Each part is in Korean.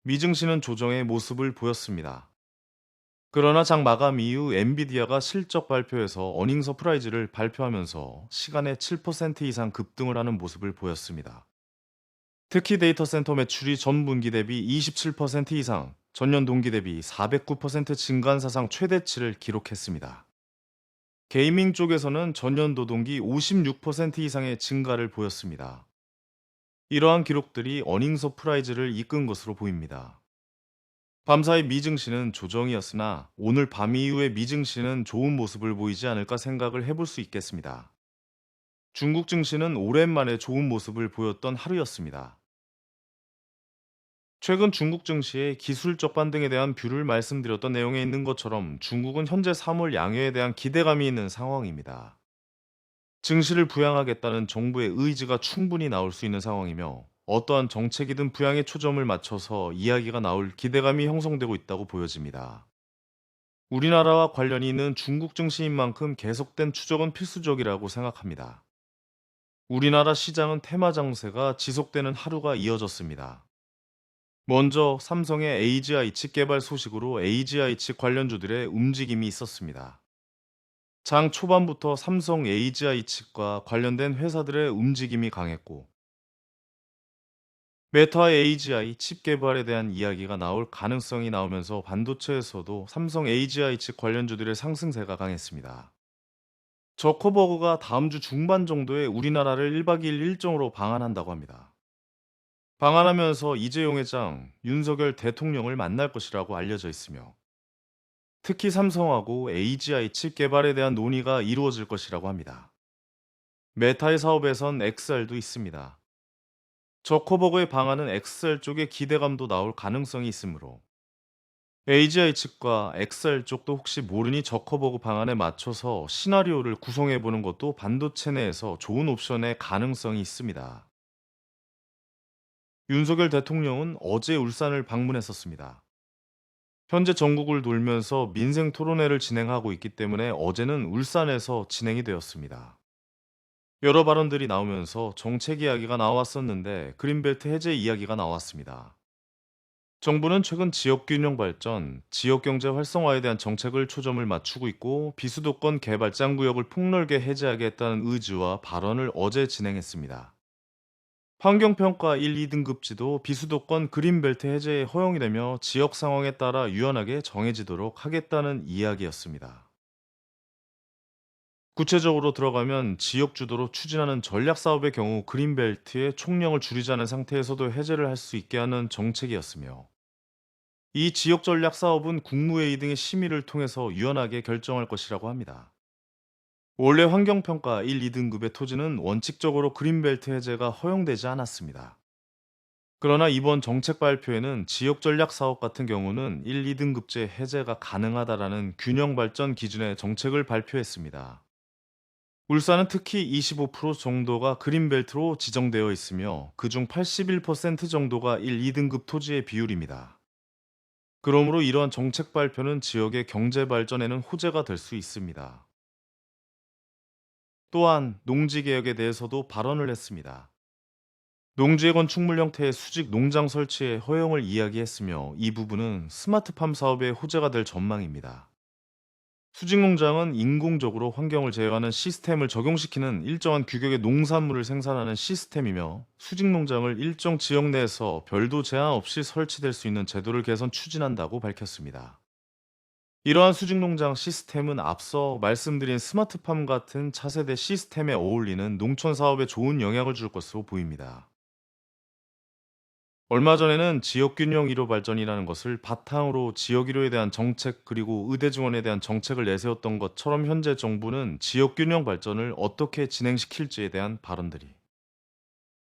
미증시는 조정의 모습을 보였습니다. 그러나 장 마감 이후 엔비디아가 실적 발표에서 어닝 서프라이즈를 발표하면서 시간에 7% 이상 급등을 하는 모습을 보였습니다. 특히 데이터 센터 매출이 전 분기 대비 27% 이상, 전년 동기 대비 409% 증가한 사상 최대치를 기록했습니다. 게이밍 쪽에서는 전년도 동기 56% 이상의 증가를 보였습니다. 이러한 기록들이 어닝 서프라이즈를 이끈 것으로 보입니다. 밤사이 미증시는 조정이었으나 오늘 밤 이후의 미증시는 좋은 모습을 보이지 않을까 생각을 해볼 수 있겠습니다. 중국 증시는 오랜만에 좋은 모습을 보였던 하루였습니다. 최근 중국 증시의 기술적 반등에 대한 뷰를 말씀드렸던 내용에 있는 것처럼 중국은 현재 3월 양회에 대한 기대감이 있는 상황입니다. 증시를 부양하겠다는 정부의 의지가 충분히 나올 수 있는 상황이며 어떠한 정책이든 부양에 초점을 맞춰서 이야기가 나올 기대감이 형성되고 있다고 보여집니다. 우리나라와 관련이 있는 중국 증시인 만큼 계속된 추적은 필수적이라고 생각합니다. 우리나라 시장은 테마 장세가 지속되는 하루가 이어졌습니다. 먼저 삼성의 AGI 칩 개발 소식으로 AGI 칩 관련주들의 움직임이 있었습니다. 장 초반부터 삼성 AGI 칩과 관련된 회사들의 움직임이 강했고, 메타의 AGI 칩 개발에 대한 이야기가 나올 가능성이 나오면서 반도체에서도 삼성 AGI 칩 관련주들의 상승세가 강했습니다. 저커버그가 다음 주 중반 정도에 우리나라를 1박 2일 일정으로 방한한다고 합니다. 방한하면서 이재용 회장, 윤석열 대통령을 만날 것이라고 알려져 있으며, 특히 삼성하고 AGI 칩 개발에 대한 논의가 이루어질 것이라고 합니다. 메타의 사업에선 XR도 있습니다. 저커버그의 방안은 XR 쪽에 기대감도 나올 가능성이 있으므로 AGI 측과 XR 쪽도 혹시 모르니 저커버그 방안에 맞춰서 시나리오를 구성해 보는 것도 반도체 내에서 좋은 옵션의 가능성이 있습니다. 윤석열 대통령은 어제 울산을 방문했었습니다. 현재 전국을 돌면서 민생 토론회를 진행하고 있기 때문에 어제는 울산에서 진행이 되었습니다. 여러 발언들이 나오면서 정책 이야기가 나왔었는데 그린벨트 해제 이야기가 나왔습니다. 정부는 최근 지역균형 발전, 지역경제 활성화에 대한 정책을 초점을 맞추고 있고 비수도권 개발장 구역을 폭넓게 해제하겠다는 의지와 발언을 어제 진행했습니다. 환경평가 1, 2등급지도 비수도권 그린벨트 해제에 허용이 되며 지역 상황에 따라 유연하게 정해지도록 하겠다는 이야기였습니다. 구체적으로 들어가면 지역 주도로 추진하는 전략 사업의 경우 그린벨트의 총량을 줄이자는 상태에서도 해제를 할 수 있게 하는 정책이었으며, 이 지역 전략 사업은 국무회의 등의 심의를 통해서 유연하게 결정할 것이라고 합니다. 원래 환경평가 1, 2등급의 토지는 원칙적으로 그린벨트 해제가 허용되지 않았습니다. 그러나 이번 정책 발표에는 지역 전략 사업 같은 경우는 1, 2등급제 해제가 가능하다라는 균형 발전 기준의 정책을 발표했습니다. 울산은 특히 25% 정도가 그린벨트로 지정되어 있으며 그중 81% 정도가 1, 2등급 토지의 비율입니다. 그러므로 이러한 정책 발표는 지역의 경제 발전에는 호재가 될 수 있습니다. 또한 농지 개혁에 대해서도 발언을 했습니다. 농지의 건축물 형태의 수직 농장 설치에 허용을 이야기했으며 이 부분은 스마트팜 사업의 호재가 될 전망입니다. 수직 농장은 인공적으로 환경을 제어하는 시스템을 적용시키는 일정한 규격의 농산물을 생산하는 시스템이며 수직 농장을 일정 지역 내에서 별도 제한 없이 설치될 수 있는 제도를 개선 추진한다고 밝혔습니다. 이러한 수직 농장 시스템은 앞서 말씀드린 스마트팜 같은 차세대 시스템에 어울리는 농촌 사업에 좋은 영향을 줄 것으로 보입니다. 얼마 전에는 지역균형 1호 발전이라는 것을 바탕으로 지역 1호에 대한 정책 그리고 의대 지원에 대한 정책을 내세웠던 것처럼 현재 정부는 지역균형 발전을 어떻게 진행시킬지에 대한 발언들이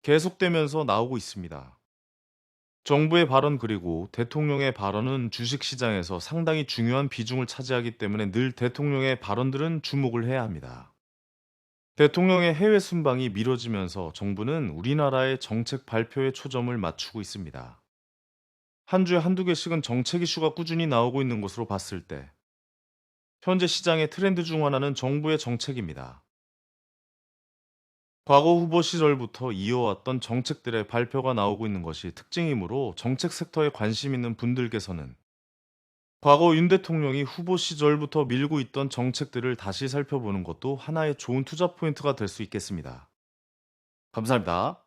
계속되면서 나오고 있습니다. 정부의 발언 그리고 대통령의 발언은 주식시장에서 상당히 중요한 비중을 차지하기 때문에 늘 대통령의 발언들은 주목을 해야 합니다. 대통령의 해외 순방이 미뤄지면서 정부는 우리나라의 정책 발표에 초점을 맞추고 있습니다. 한 주에 한두 개씩은 정책 이슈가 꾸준히 나오고 있는 것으로 봤을 때 현재 시장의 트렌드 중 하나는 정부의 정책입니다. 과거 후보 시절부터 이어왔던 정책들의 발표가 나오고 있는 것이 특징이므로 정책 섹터에 관심 있는 분들께서는 과거 윤 대통령이 후보 시절부터 밀고 있던 정책들을 다시 살펴보는 것도 하나의 좋은 투자 포인트가 될 수 있겠습니다. 감사합니다.